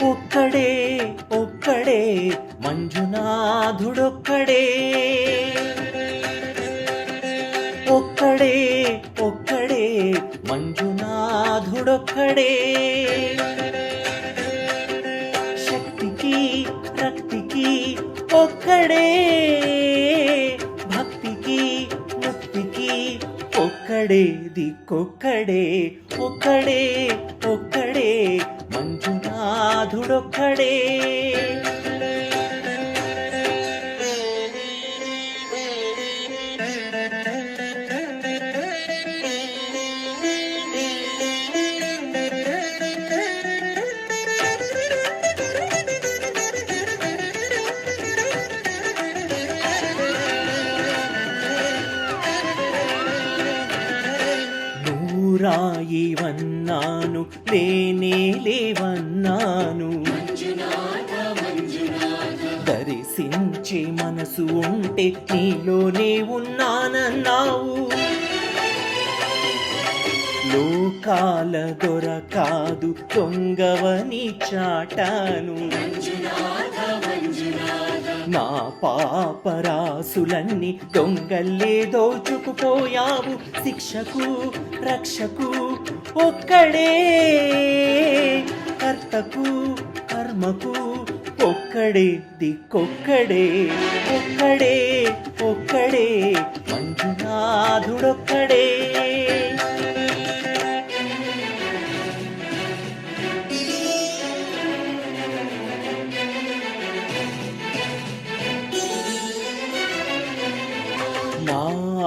ఒక్కడే ఒక్కడే మంజునాథుడొక్కడే ఒక్కడే ఒక్కడే మంజునాథుడొక్కడే శక్తికి రక్తికి ఒక్కడే భక్తికి ముక్తికి ఒక్కడే దిక్కొక్కడే ఒక్కడే ఒక్కడే మంజునాథుడొక్కడే రాయి వన్నాను లేనే లేవన్నాను దర్శించే మనసు ఉంటే నీలోనే ఉన్నానన్నావు లోకాల దొర కాదు దొంగవని చాటాను నా పాపరాసులన్నీ దొంగల్లే దోచుకుపోయావు శిక్షకు రక్షకు ఒక్కడే కర్తకు కర్మకు ఒక్కడే దిక్కొక్కడే ఒక్కడే ఒక్కడే మంజునాథుడొక్కడే నా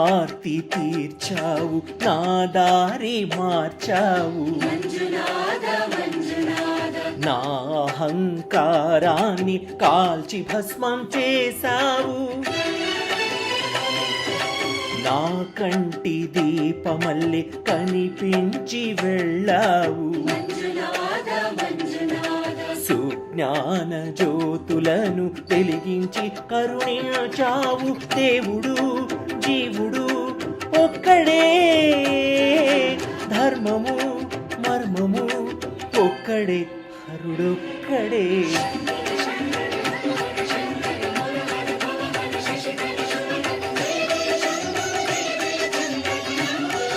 ఆర్తి తీర్చావు నా దారి మార్చావు నా అహంకారాన్ని కాల్చి భస్మం చేశావు నా కంటి దీపమల్లె కనిపించి వెళ్ళావు సుజ్ఞాన జ్యోతులను వెలిగించి కరుణించావు దేవుడు జీవుడు ఒక్కడే ధర్మము మర్మము ఒక్కడే హరుడొక్కడే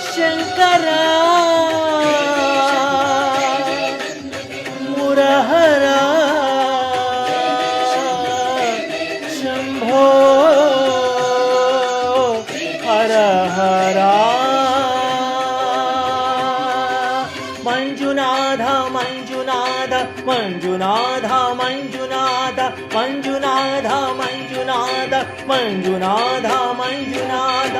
శంకరా మురహరా శంభో హర హరా మంజునాథ మంజునాథ మంజునాథ మంజునాథ మంజునాథ మంజునాథ మంజునాథ మంజునాథ